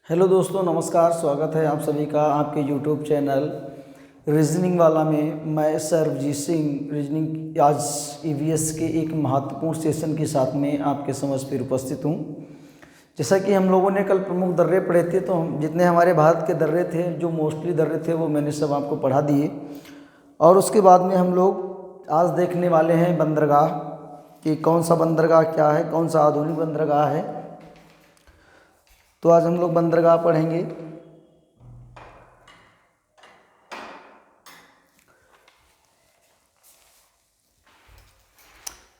Hello दोस्तों, नमस्कार। स्वागत है आप सभी का आपके यूट्यूब चैनल रीजनिंग वाला में। मैं सर्वजीत सिंह रीजनिंग आज ईवीएस के एक महत्वपूर्ण सेशन के साथ में आपके समक्ष फिर उपस्थित हूँ। जैसा कि हम लोगों ने कल प्रमुख दर्रे पढ़े थे, तो हम जितने हमारे भारत के दर्रे थे, जो मोस्टली दर्रे थे, वो मैंने सब आपको पढ़ा दिए। और उसके बाद में हम लोग आज देखने वाले हैं बंदरगाह कि कौन सा बंदरगाह क्या है, कौन सा आधुनिक बंदरगाह है। तो आज हम लोग बंदरगाह पढ़ेंगे।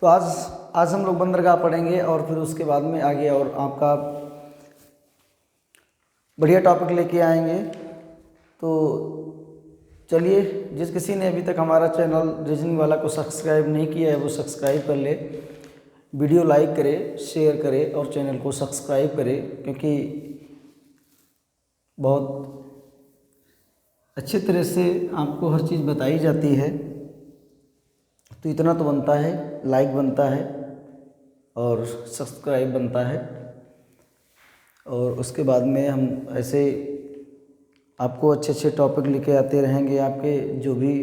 तो आज हम लोग बंदरगाह पढ़ेंगे और फिर उसके बाद में आगे और आपका बढ़िया टॉपिक लेके आएंगे। तो चलिए, जिस किसी ने अभी तक हमारा चैनल रीजनिंग वाला को सब्सक्राइब नहीं किया है वो सब्सक्राइब कर ले, वीडियो लाइक करे, शेयर करे और चैनल को सब्सक्राइब करे, क्योंकि बहुत अच्छी तरह से आपको हर चीज़ बताई जाती है। तो इतना तो बनता है, लाइक बनता है और सब्सक्राइब बनता है। और उसके बाद में हम ऐसे आपको अच्छे अच्छे टॉपिक लेके आते रहेंगे। आपके जो भी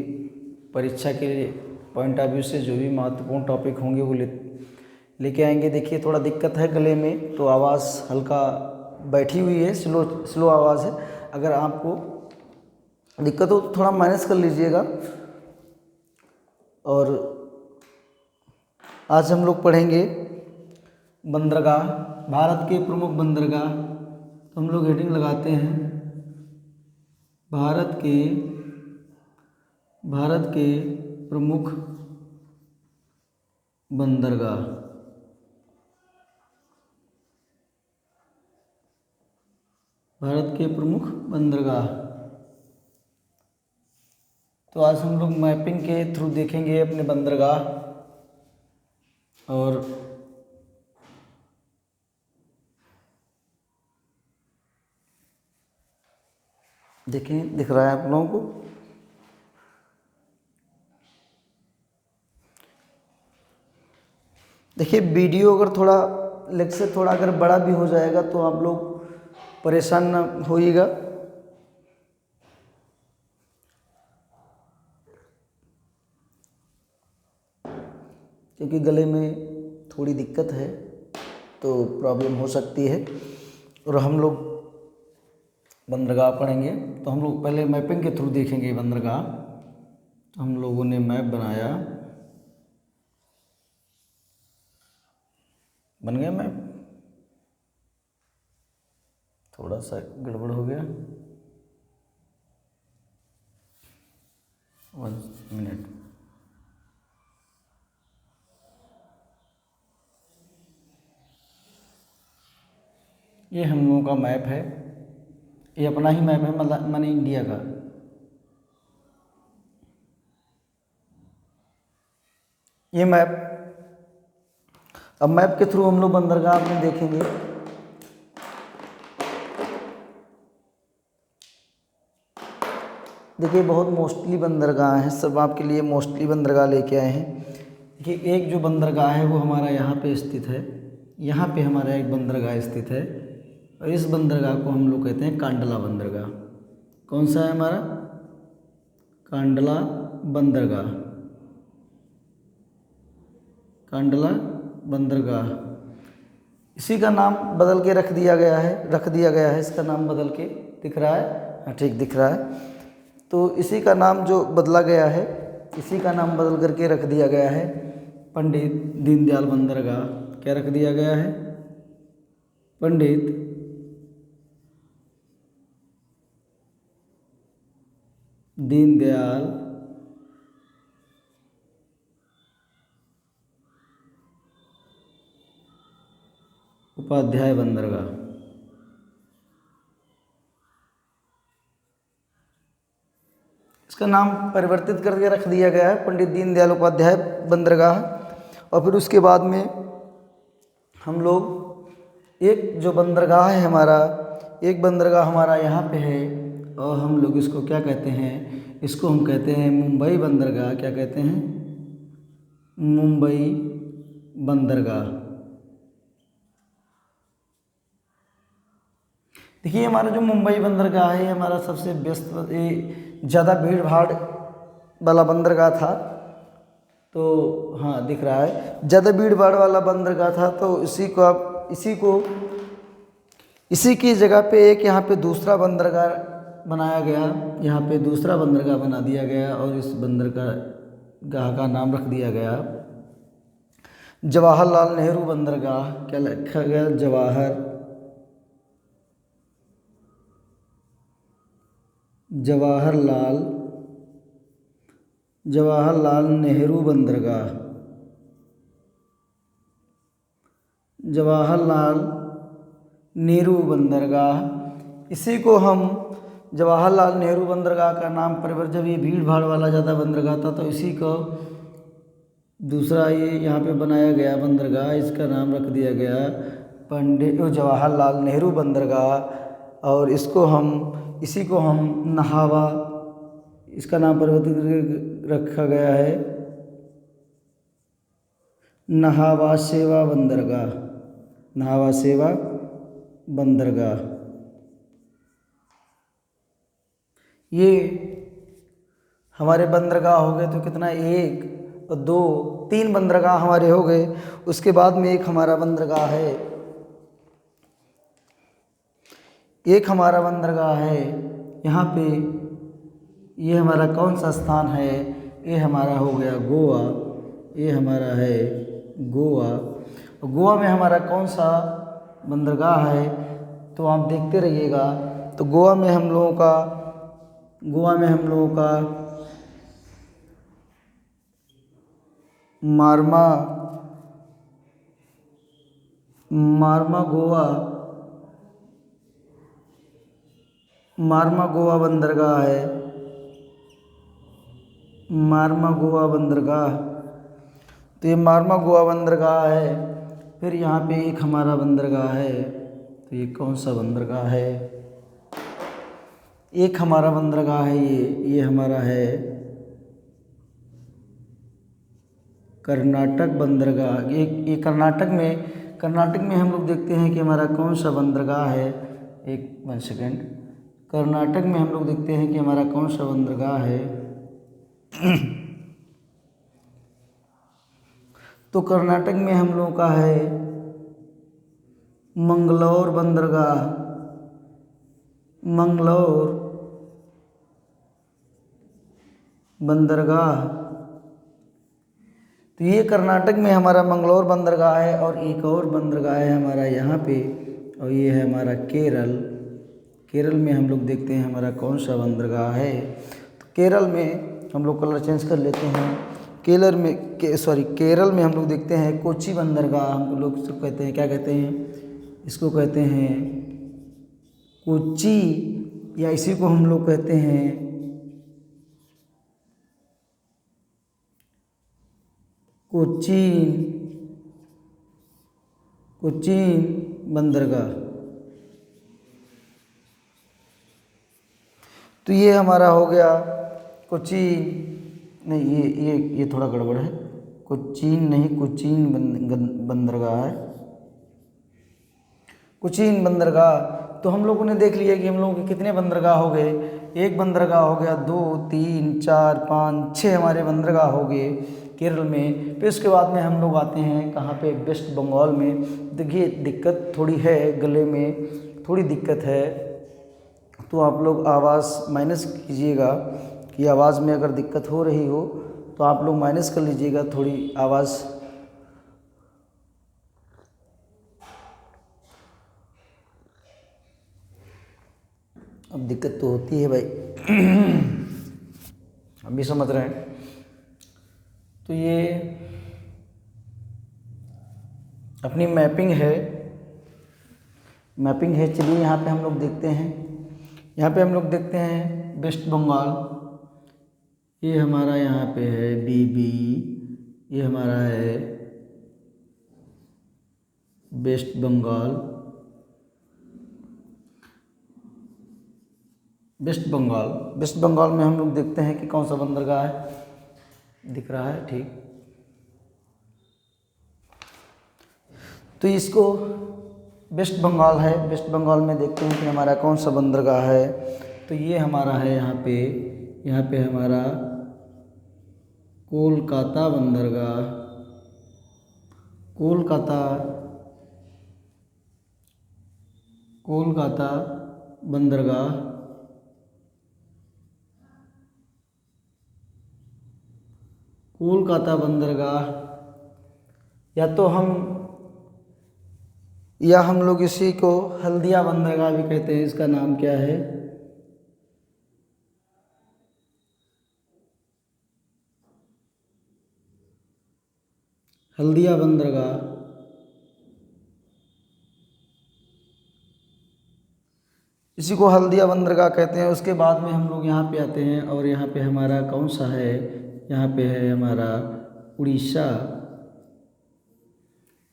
परीक्षा के पॉइंट ऑफ व्यू से जो भी महत्वपूर्ण टॉपिक होंगे वो लेके आएंगे। देखिए, थोड़ा दिक्कत है गले में, तो आवाज़ हल्का बैठी हुई है, स्लो आवाज़ है। अगर आपको दिक्कत हो तो थोड़ा माइनस कर लीजिएगा। और आज हम लोग पढ़ेंगे बंदरगाह, भारत के प्रमुख बंदरगाह। तो हम लोग हेडिंग लगाते हैं भारत के प्रमुख बंदरगाह। भारत के प्रमुख बंदरगाह। तो आज हम लोग मैपिंग के थ्रू देखेंगे अपने बंदरगाह। और देखें, दिख रहा है आप लोगों को? देखिए, वीडियो अगर थोड़ा लेक्चर थोड़ा अगर बड़ा भी हो जाएगा तो आप लोग परेशान ना होइएगा। क्योंकि गले में थोड़ी दिक्कत है तो प्रॉब्लम हो सकती है। और हम लोग बंदरगाह पढ़ेंगे, तो हम लोग पहले मैपिंग के थ्रू देखेंगे बंदरगाह। तो हम लोगों ने मैप बनाया, बन गया मैप। थोड़ा सा गड़बड़ हो गया, 1 मिनट। ये हम लोगों का मैप है, ये अपना ही मैप है, मतलब माने इंडिया का। ये मैप, अब मैप के थ्रू हम लोग बंदरगाह में देखेंगे। देखिए, बहुत मोस्टली बंदरगाह हैं, सब आपके लिए मोस्टली बंदरगाह लेके आए हैं। देखिए, एक जो बंदरगाह है वो हमारा यहाँ पे स्थित है। यहाँ पे हमारा एक बंदरगाह स्थित है और इस बंदरगाह को हम लोग कहते हैं कांडला बंदरगाह। कौन सा है हमारा? कांडला बंदरगाह। कांडला बंदरगाह। इसी का नाम बदल के रख दिया गया है, इसका नाम बदल के दिख रहा है? हाँ, ठीक दिख रहा है। तो इसी का नाम जो बदला गया है, इसी का नाम बदल करके रख दिया गया है पंडित दीनदयाल बंदरगाह। क्या रख दिया गया है? पंडित दीनदयाल उपाध्याय बंदरगाह। इसका नाम परिवर्तित करके रख दिया गया है पंडित दीनदयाल उपाध्याय बंदरगाह। और फिर उसके बाद में हम लोग एक जो बंदरगाह है हमारा, एक बंदरगाह हमारा यहाँ पे है और हम लोग इसको क्या कहते हैं? इसको हम कहते हैं मुंबई बंदरगाह। क्या कहते हैं? मुंबई बंदरगाह। देखिए हमारा जो मुंबई बंदरगाह है, ये हमारा सबसे व्यस्त, ज़्यादा भीड़ भाड़ वाला बंदरगाह था। तो हाँ दिख रहा है, ज़्यादा भीड़ भाड़ वाला बंदरगाह था। तो इसी की जगह पे एक यहाँ पे दूसरा बंदरगाह बनाया गया, यहाँ पे दूसरा बंदरगाह बना दिया गया और इस बंदरगाह का नाम रख दिया गया जवाहरलाल नेहरू बंदरगाह। क्या लिखा गया? जवाहरलाल नेहरू बंदरगाह। जवाहरलाल नेहरू बंदरगाह, इसी को हम जवाहरलाल नेहरू बंदरगाह का नाम परिवर्तन, जब ये भीड़ भाड़ वाला ज़्यादा बंदरगाह था तो इसी को दूसरा ये यहाँ पे बनाया गया बंदरगाह, इसका नाम रख दिया गया पंडित जवाहरलाल नेहरू बंदरगाह। और इसी को हम नहावा, इसका नाम परिवर्तित रखा गया है नहावा सेवा बंदरगाह। नहावा सेवा बंदरगाह। ये हमारे बंदरगाह हो गए। तो कितना? 1 और 2 3 बंदरगाह हमारे हो गए। उसके बाद में एक हमारा बंदरगाह है, यहाँ पे। ये हमारा कौन सा स्थान है? ये हमारा हो गया गोवा। ये हमारा है गोवा। गोवा में हमारा कौन सा बंदरगाह है? तो आप देखते रहिएगा। तो गोवा में हम लोगों का मारमा गोवा बंदरगाह है। मारमा गोवा बंदरगाह। तो ये मारमा गोवा बंदरगाह है। फिर यहाँ पे एक हमारा बंदरगाह है। तो ये कौन सा बंदरगाह है? एक हमारा बंदरगाह है ये हमारा है कर्नाटक बंदरगाह। ये कर्नाटक में हम लोग देखते हैं कि हमारा कौन सा बंदरगाह है। 1 सेकेंड। कर्नाटक में हम लोग देखते हैं कि हमारा कौन सा बंदरगाह है। तो कर्नाटक में हम लोगों का है मंगलौर बंदरगाह। मंगलौर बंदरगाह। तो ये कर्नाटक में हमारा मंगलौर बंदरगाह है। और एक और बंदरगाह है हमारा यहाँ पे, और ये है हमारा केरल में हम लोग देखते हैं हमारा कौन सा बंदरगाह है। तो केरल में हम लोग कलर चेंज कर लेते हैं। केरल में हम लोग देखते हैं कोची बंदरगाह। हम लोग सब कहते हैं, क्या कहते हैं इसको? कहते हैं कोची, या इसी को हम लोग कहते हैं कोचीन बंदरगाह। तो ये हमारा हो गया ये थोड़ा गड़बड़ है। कोचीन बंदरगाह है। कोचीन बंदरगाह। तो हम लोगों ने देख लिया कि हम लोगों के कितने बंदरगाह हो गए। एक बंदरगाह हो गया, 2 3 4 5 6 हमारे बंदरगाह हो गए केरल में। फिर उसके बाद में हम लोग आते हैं कहाँ पे? वेस्ट बंगाल में। देखिए दिक्कत थोड़ी है, गले में थोड़ी दिक्कत है, तो आप लोग आवाज़ माइनस कीजिएगा कि आवाज़ में अगर दिक्कत हो रही हो तो आप लोग माइनस कर लीजिएगा थोड़ी आवाज़। अब दिक्कत तो होती है भाई, हम भी समझ रहे हैं। तो ये अपनी मैपिंग है। चलिए यहाँ पे हम लोग देखते हैं वेस्ट बंगाल। ये हमारा यहाँ पे है बीबी, ये हमारा है वेस्ट बंगाल। वेस्ट बंगाल में हम लोग देखते हैं कि कौन सा बंदरगाह है। दिख रहा है? ठीक। तो इसको वेस्ट बंगाल है। वेस्ट बंगाल में देखते हैं कि हमारा कौन सा बंदरगाह है। तो ये हमारा है यहाँ पे हमारा कोलकाता बंदरगाह। कोलकाता बंदरगाह। कोलकाता बंदरगाह या हम लोग इसी को हल्दिया बंदरगाह भी कहते हैं। इसका नाम क्या है? हल्दिया बंदरगाह। इसी को हल्दिया बंदरगाह कहते हैं। उसके बाद में हम लोग यहाँ पे आते हैं और यहाँ पे हमारा कौन सा है? यहाँ पे है हमारा उड़ीसा।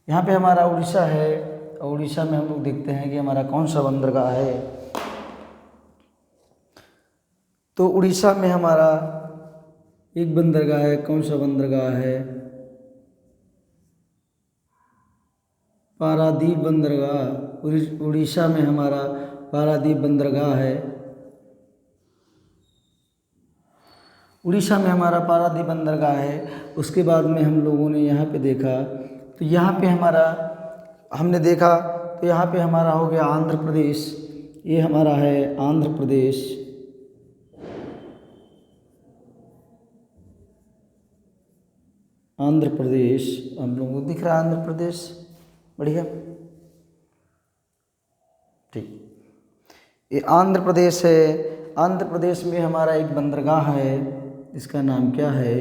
यहाँ पे हमारा उड़ीसा है और उड़ीसा में हम लोग देखते हैं कि हमारा कौन सा बंदरगाह है। तो उड़ीसा में हमारा एक बंदरगाह है। कौन सा बंदरगाह है? पारादीप बंदरगाह। उड़ीसा में हमारा पारादीप बंदरगाह है। उड़ीसा में हमारा पारादीप बंदरगाह है। उसके बाद में हम लोगों ने यहाँ पे देखा तो यहाँ पे हमारा हमने देखा तो यहाँ पे हमारा हो गया आंध्र प्रदेश। ये हमारा है आंध्र प्रदेश। आंध्र प्रदेश हम लोगों को दिख रहा है आंध्र प्रदेश। बढ़िया, ठीक। ये आंध्र प्रदेश है। आंध्र प्रदेश में हमारा एक बंदरगाह है। इसका नाम क्या है?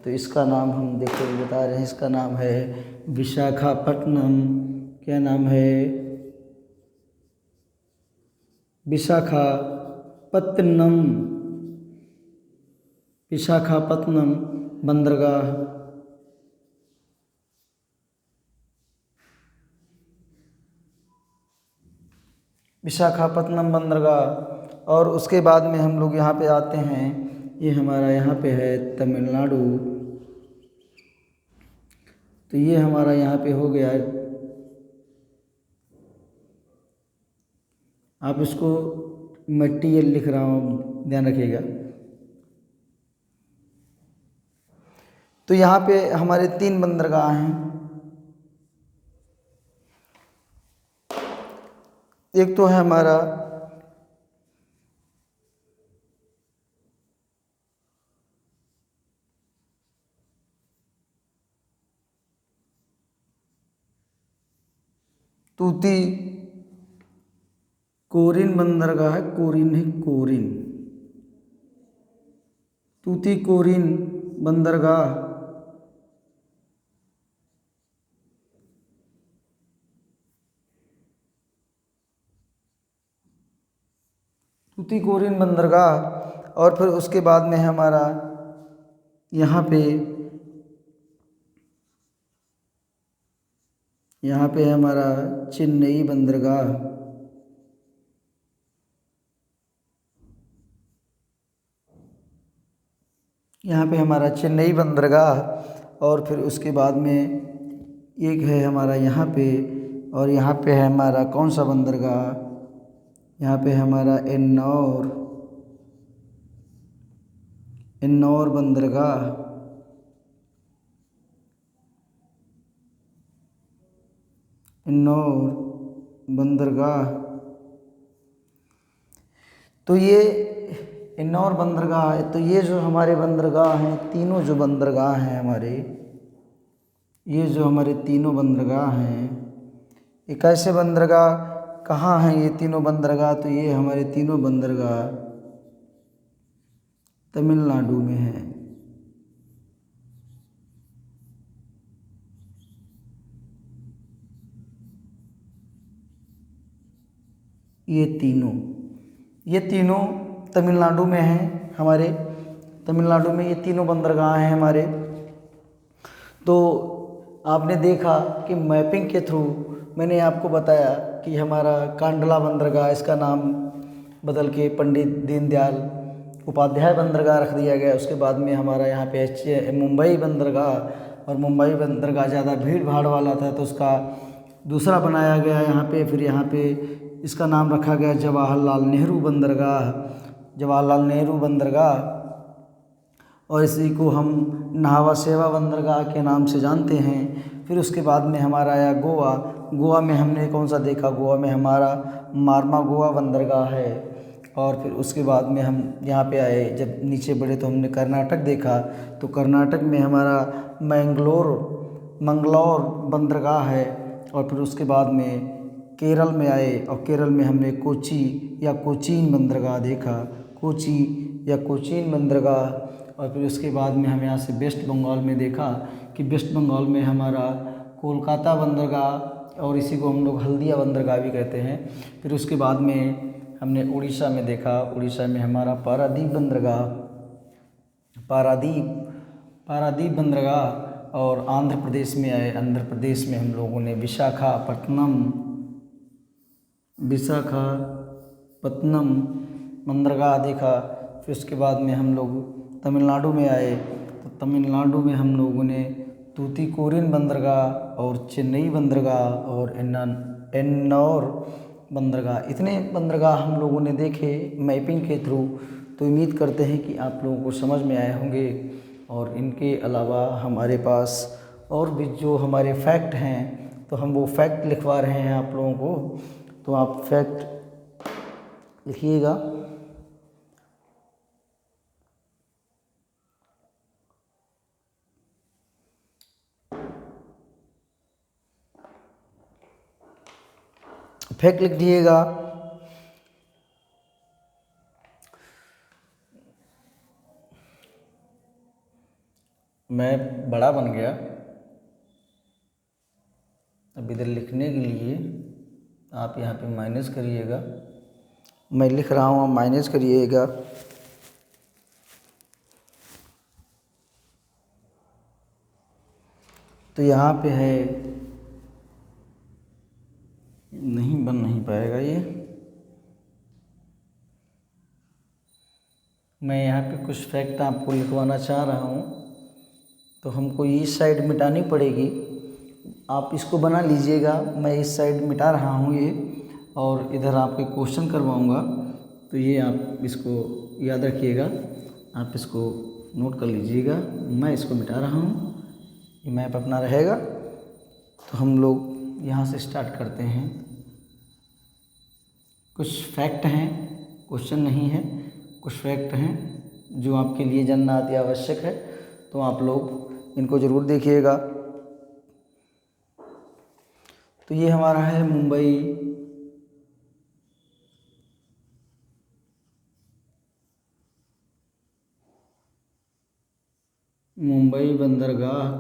तो इसका नाम हम देखो बता रहे हैं। इसका नाम है विशाखापट्टनम। क्या नाम है? विशाखापत्तनम। विशाखापत्तनम बंदरगाह। विशाखापत्तनम बंदरगाह। और उसके बाद में हम लोग यहाँ पे आते हैं। ये हमारा यहाँ पे है तमिलनाडु। तो ये हमारा यहाँ पे हो गया। आप इसको मटीरियल लिख रहा हूँ, ध्यान रखिएगा। तो यहाँ पे हमारे 3 बंदरगाह हैं। एक तो है हमारा तूती कोरिन बंदरगाह है। कोरिन है, कोरिन। तूती कोरिन बंदरगाह। तूती कोरिन बंदरगाह। और फिर उसके बाद में हमारा यहाँ पे हमारा चेन्नई बंदरगाह। यहाँ पे हमारा चेन्नई बंदरगाह। और फिर उसके बाद में एक है हमारा यहाँ पे। और यहाँ पे है हमारा कौन सा बंदरगाह? यहाँ पे हमारा एन्नौर बंदरगाह। एन्नौर बंदरगाह। तो ये एन्नौर बंदरगाह है। तो ये जो हमारे बंदरगाह हैं, तीनों जो बंदरगाह हैं हमारे, ये जो हमारे तीनों बंदरगाह हैं, ये कैसे बंदरगाह कहाँ हैं? ये तीनों बंदरगाह तो ये हमारे तीनों बंदरगाह तमिलनाडु में हैं। ये तीनों तमिलनाडु में हैं। हमारे तमिलनाडु में ये तीनों बंदरगाह हैं हमारे। तो आपने देखा कि मैपिंग के थ्रू मैंने आपको बताया कि हमारा कांडला बंदरगाह, इसका नाम बदल के पंडित दीनदयाल उपाध्याय बंदरगाह रख दिया गया। उसके बाद में हमारा यहाँ पे मुंबई बंदरगाह। और मुंबई बंदरगाह ज़्यादा भीड़ भाड़ वाला था तो उसका दूसरा बनाया गया यहाँ पे, फिर यहाँ पे इसका नाम रखा गया जवाहरलाल नेहरू बंदरगाह, जवाहरलाल नेहरू बंदरगाह। और इसी को हम न्हावा शेवा बंदरगाह के नाम से जानते हैं। फिर उसके बाद में हमारा आया गोवा। गोवा में हमने कौन सा देखा, गोवा में हमारा मार्मा गोवा बंदरगाह है। और फिर उसके बाद में हम यहाँ पे आए, जब नीचे बढ़े तो हमने कर्नाटक देखा। तो कर्नाटक में हमारा मंगलौर बंदरगाह है। और फिर उसके बाद में केरल में आए, और केरल में हमने कोची या कोचीन बंदरगाह देखा, कोची या कोचीन बंदरगाह। और फिर उसके बाद में हम यहाँ से वेस्ट बंगाल में देखा कि वेस्ट बंगाल में हमारा कोलकाता बंदरगाह, और इसी को हम लोग हल्दिया बंदरगाह भी कहते हैं। फिर उसके बाद में हमने उड़ीसा में देखा, उड़ीसा में हमारा पारादीप बंदरगाह, पारादीप बंदरगाह। और आंध्र प्रदेश में आए, आंध्र प्रदेश में हम लोगों ने विशाखापत्तनम बंदरगाह देखा। फिर उसके बाद में हम लोग तमिलनाडु में आए, तो तमिलनाडु में हम लोगों ने तूतीकोरिन बंदरगाह और चेन्नई बंदरगाह और एन्नौर बंदरगाह, इतने बंदरगाह हम लोगों ने देखे मैपिंग के थ्रू। तो उम्मीद करते हैं कि आप लोगों को समझ में आए होंगे। और इनके अलावा हमारे पास और भी जो हमारे फैक्ट हैं, तो हम वो फैक्ट लिखवा रहे हैं आप लोगों को। तो आप फैक्ट लिखिएगा। फैक्ट लिख दिएगा। मैं बड़ा बन गया। अब इधर लिखने के लिए आप यहाँ पे माइनस करिएगा। मैं लिख रहा हूँ, आप माइनस करिएगा। तो यहाँ पे है, बन नहीं पाएगा ये। मैं यहाँ पे कुछ फैक्ट आपको लिखवाना चाह रहा हूँ, तो हमको इस साइड मिटानी पड़ेगी। आप इसको बना लीजिएगा, मैं इस साइड मिटा रहा हूँ ये, और इधर आपके क्वेश्चन करवाऊँगा। तो ये आप इसको याद रखिएगा, आप इसको नोट कर लीजिएगा। मैं इसको मिटा रहा हूँ, ये मैप अपना रहेगा। तो हम लोग यहाँ से स्टार्ट करते हैं। कुछ फैक्ट हैं, क्वेश्चन नहीं है, कुछ फैक्ट हैं जो आपके लिए जानना अति आवश्यक है। तो आप लोग इनको ज़रूर देखिएगा। तो ये हमारा है मुंबई बंदरगाह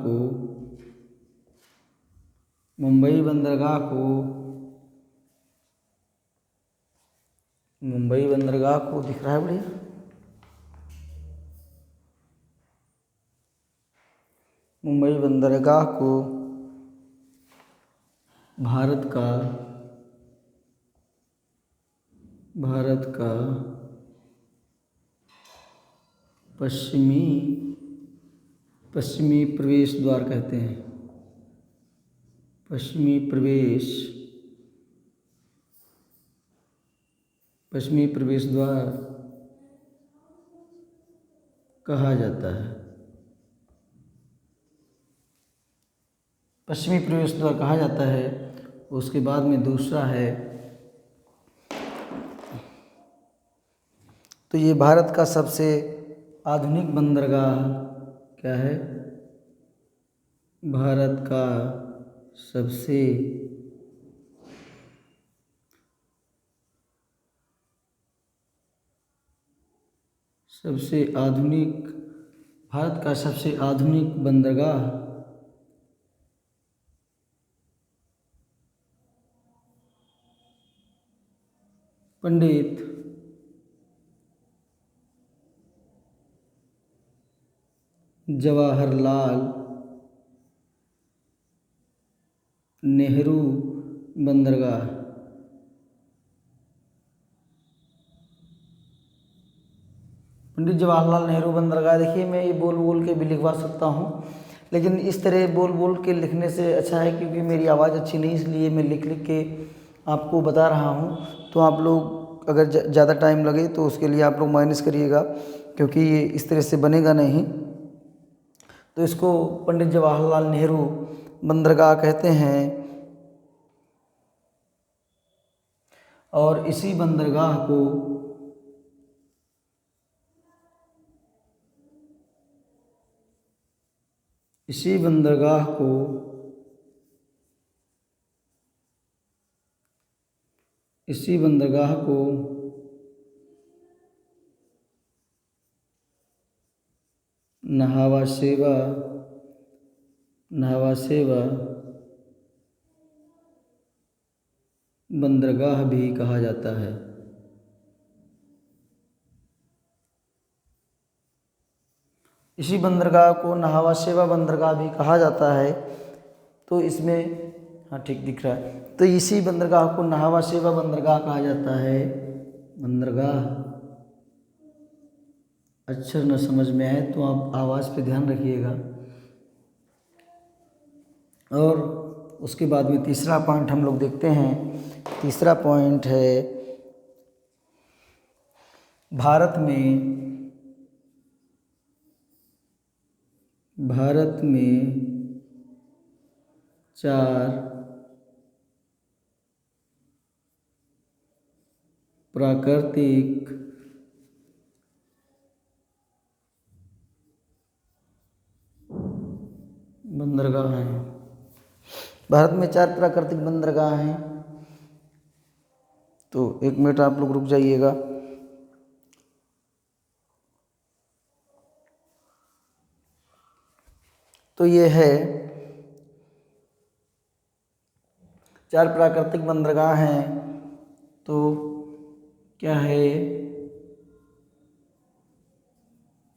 को दिख रहा है बढ़िया। मुंबई बंदरगाह को भारत का पश्चिमी प्रवेश द्वार कहते हैं। पश्चिमी प्रवेश द्वार कहा जाता है। पश्चिमी प्रवेश द्वार कहा जाता है। उसके बाद में दूसरा है, तो ये भारत का सबसे आधुनिक बंदरगाह क्या है? भारत का सबसे आधुनिक बंदरगाह पंडित जवाहरलाल नेहरू बंदरगाह। पंडित जवाहरलाल नेहरू बंदरगाह, देखिए मैं ये बोल के भी लिखवा सकता हूँ लेकिन इस तरह बोल बोल के लिखने से अच्छा है, क्योंकि मेरी आवाज़ अच्छी नहीं, इसलिए मैं लिख लिख के आपको बता रहा हूँ। तो आप लोग अगर ज़्यादा टाइम लगे तो उसके लिए आप लोग माइनस करिएगा, क्योंकि ये इस तरह से बनेगा नहीं। तो इसको पंडित जवाहरलाल नेहरू बंदरगाह कहते हैं, और इसी बंदरगाह को इसी बंदरगाह को इसी बंदरगाह को नहावा सेवा बंदरगाह भी कहा जाता है। इसी बंदरगाह को नहावा सेवा बंदरगाह भी कहा जाता है। तो इसमें, हाँ ठीक दिख रहा है, तो इसी बंदरगाह को नहावा सेवा बंदरगाह कहा जाता है। बंदरगाह अक्षर न समझ में आए तो आप आवाज़ पे ध्यान रखिएगा। और उसके बाद में तीसरा पॉइंट हम लोग देखते हैं। तीसरा पॉइंट है, भारत में 4 प्राकृतिक बंदरगाह हैं। भारत में 4 प्राकृतिक बंदरगाह हैं। तो 1 मिनट आप लोग रुक जाइएगा। तो ये है 4 प्राकृतिक बंदरगाह हैं। तो क्या है?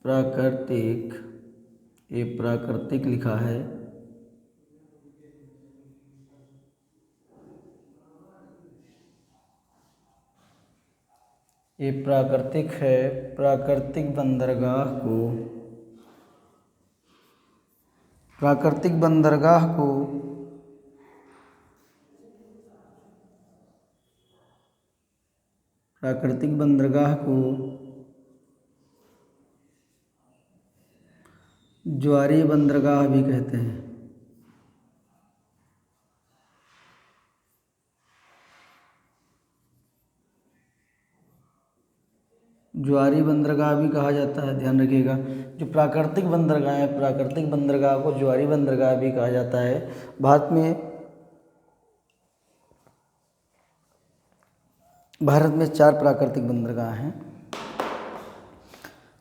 प्राकृतिक, ये प्राकृतिक लिखा है, ये प्राकृतिक है। प्राकृतिक बंदरगाह को प्राकृतिक बंदरगाह को प्राकृतिक बंदरगाह को ज्वारीय बंदरगाह भी कहते हैं। ज्वारीय बंदरगाह भी कहा जाता है, ध्यान रखिएगा। जो प्राकृतिक बंदरगाह है, प्राकृतिक बंदरगाह को ज्वारीय बंदरगाह भी कहा जाता है। भारत में 4 प्राकृतिक बंदरगाह हैं।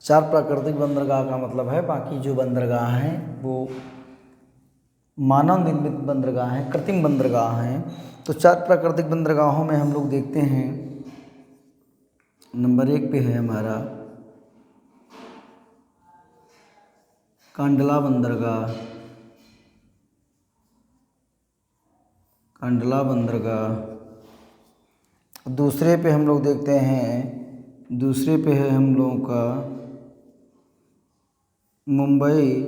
4 प्राकृतिक बंदरगाह का मतलब है, बाकी जो बंदरगाह हैं वो मानव निर्मित बंदरगाह हैं, कृत्रिम बंदरगाह हैं। तो 4 प्राकृतिक बंदरगाहों में हम लोग देखते हैं, नंबर 1 पे है हमारा कांडला बंदरगाह। दूसरे पे हम लोग देखते हैं, दूसरे पे है हम लोगों का मुंबई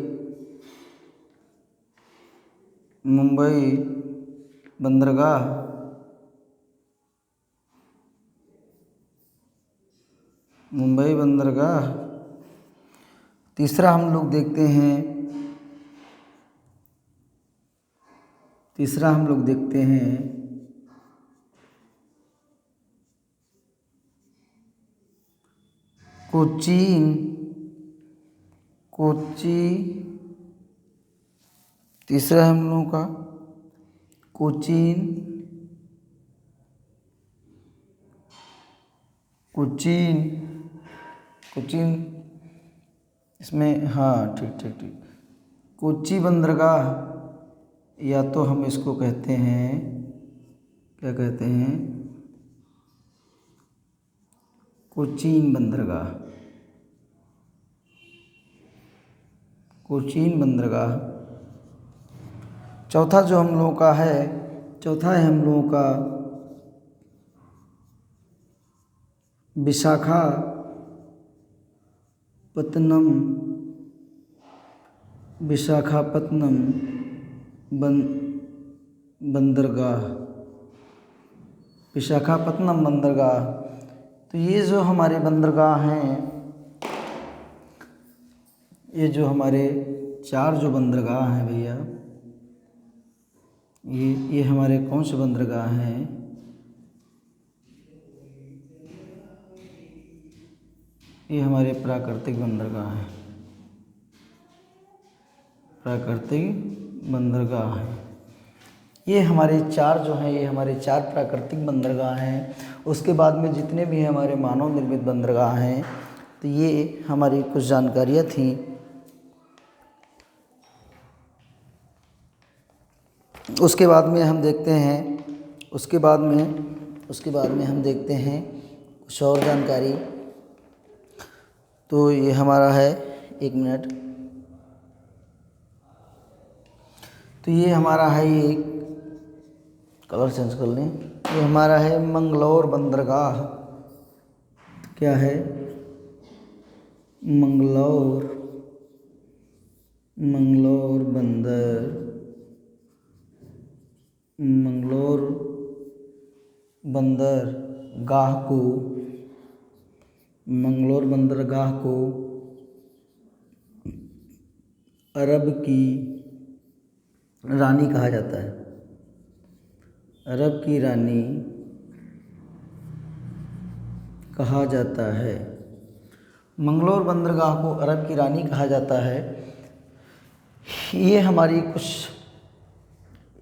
बंदरगाह। तीसरा हम लोग देखते हैं कोच्चि। तीसरा हम लोगों का कोचीन इसमें, हाँ ठीक। कोच्चि बंदरगाह, या तो हम इसको कहते हैं, क्या कहते हैं, कोचीन बंदरगाह। चौथा है हम लोगों का विशाखापत्तनम विशाखापत्तनम बंदरगाह, विशाखापत्तनम बंदरगाह। तो ये जो हमारे बंदरगाह हैं, ये जो हमारे 4 जो बंदरगाह हैं भैया, ये हमारे कौन से बंदरगाह हैं? ये हमारे प्राकृतिक बंदरगाह हैं, प्राकृतिक बंदरगाह हैं। ये हमारे 4 जो हैं, ये हमारे 4 प्राकृतिक बंदरगाह हैं। उसके बाद में जितने भी हमारे मानव निर्मित बंदरगाह हैं, तो ये हमारी कुछ जानकारियाँ थीं। उसके बाद में हम देखते हैं कुछ और जानकारी। तो ये हमारा है, 1 मिनट। तो ये हमारा है, ये कलर चेंज कर लें। ये हमारा है मंगलौर बंदरगाह। क्या है? मंगलौर बंदरगाह को अरब की रानी कहा जाता है। अरब की रानी कहा जाता है। मंगलौर बंदरगाह को अरब की रानी कहा जाता है। ये हमारी कुछ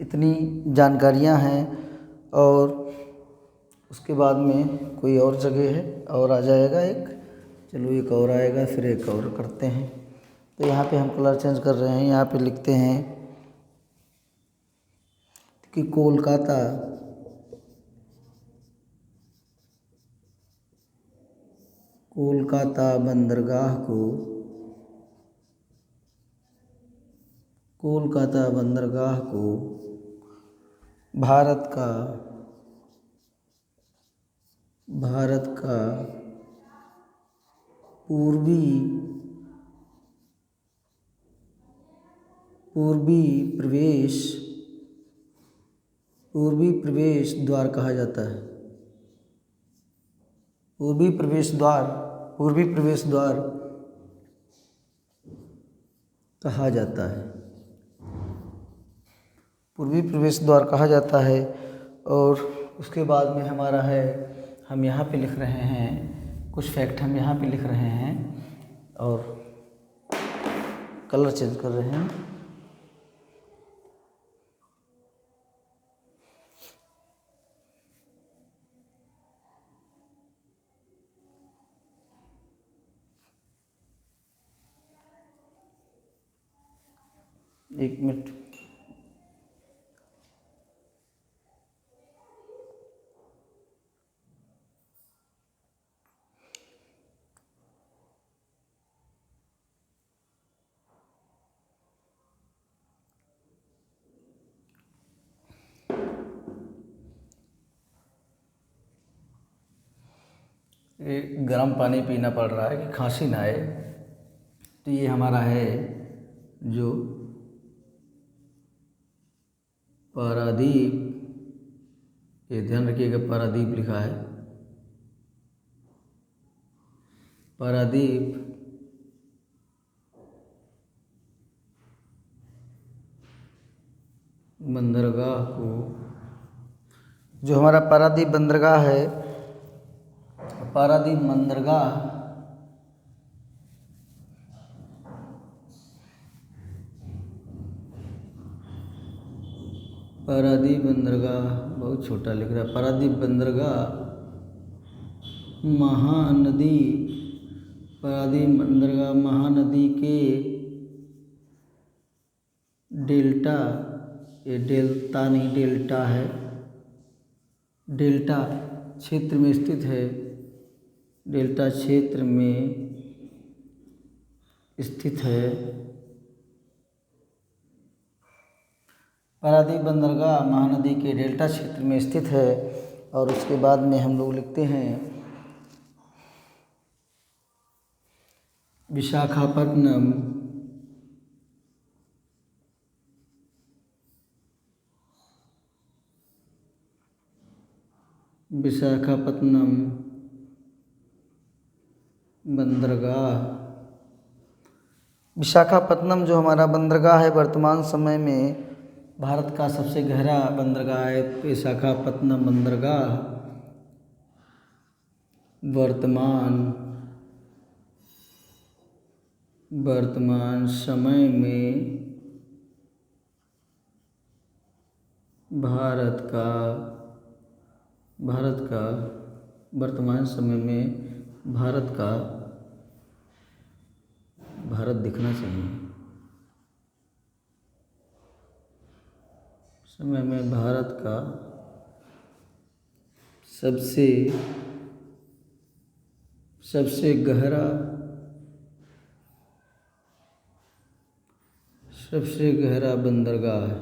इतनी जानकारियां हैं। और उसके बाद में कोई और जगह है और आ जाएगा एक, चलो एक और आएगा, फिर एक और करते हैं। तो यहाँ पे हम कलर चेंज कर रहे हैं। यहाँ पे लिखते हैं कि कोलकाता बंदरगाह को भारत का पूर्वी प्रवेश द्वार कहा जाता है। पूर्वी प्रवेश द्वार कहा जाता है। पूर्वी प्रवेश द्वार कहा जाता है। और उसके बाद में हमारा है, हम यहाँ पे लिख रहे हैं कुछ फैक्ट, हम यहाँ पे लिख रहे हैं और कलर चेंज कर रहे हैं। एक मिनट। ये गर्म पानी पीना पड़ रहा है कि खांसी ना आए। तो ये हमारा है जो पारादीप, ये ध्यान रखिएगा पारादीप लिखा है। पारादीप बंदरगाह को, जो हमारा पारादीप बंदरगाह है, पारादीप बंदरगाह बहुत छोटा लिख रहा है। पारादीप बंदरगाह महानदी के डेल्टा, ये डेल्टा नहीं डेल्टा है, डेल्टा क्षेत्र में स्थित है। डेल्टा क्षेत्र में स्थित है। पारादीप बंदरगाह महानदी के डेल्टा क्षेत्र में स्थित है। और उसके बाद में हम लोग लिखते हैं विशाखापत्तनम विशाखापत्तनम बंदरगाह। विशाखापत्तनम जो हमारा बंदरगाह है, वर्तमान समय में भारत का सबसे गहरा बंदरगाह है। विशाखापत्तनम बंदरगाह वर्तमान समय में भारत दिखना चाहिए, समय में भारत का सबसे गहरा बंदरगाह है।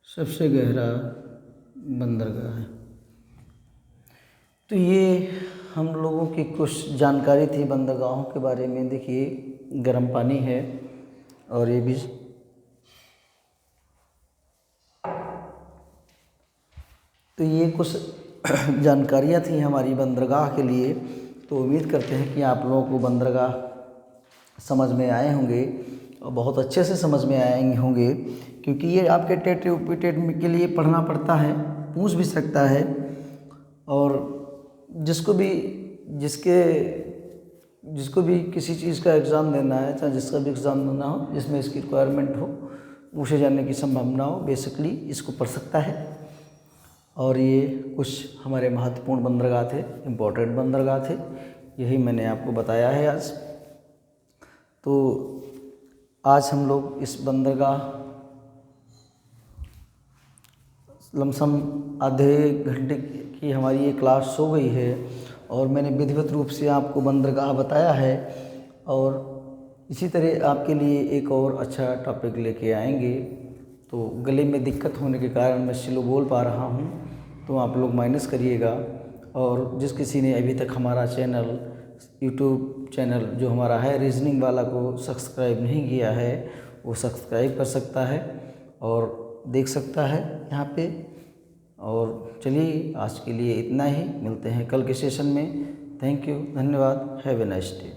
सबसे गहरा बंदरगाह है। तो ये हम लोगों की कुछ जानकारी थी बंदरगाहों के बारे में। देखिए, गर्म पानी है और ये भी तो ये कुछ जानकारियाँ थी हमारी बंदरगाह के लिए। तो उम्मीद करते हैं कि आप लोगों को बंदरगाह समझ में आए होंगे और बहुत अच्छे से समझ में आए होंगे, क्योंकि ये आपके टेट के लिए पढ़ना पड़ता है, पूछ भी सकता है। और जिसको भी किसी चीज़ का एग्ज़ाम देना है, चाहे जिसका भी एग्ज़ाम देना हो जिसमें इसकी रिक्वायरमेंट हो, पूछे जाने की संभावना हो, बेसिकली इसको पढ़ सकता है। और ये कुछ हमारे महत्वपूर्ण बंदरगाह थे, इम्पोर्टेंट बंदरगाह थे, यही मैंने आपको बताया है आज। तो आज हम लोग इस बंदरगाह लमसम आधे घंटे की हमारी ये क्लास हो गई है और मैंने विधिवत रूप से आपको बंदरगाह बताया है। और इसी तरह आपके लिए एक और अच्छा टॉपिक लेके आएंगे। तो गले में दिक्कत होने के कारण मैं स्लो बोल पा रहा हूँ, तो आप लोग माइनस करिएगा। और जिस किसी ने अभी तक हमारा चैनल, यूट्यूब चैनल जो हमारा है रीजनिंग वाला, को सब्सक्राइब नहीं किया है, वो सब्सक्राइब कर सकता है और देख सकता है यहाँ पे। और चलिए, आज के लिए इतना ही, मिलते हैं कल के सेशन में। थैंक यू, धन्यवाद, हैव ए नाइस डे।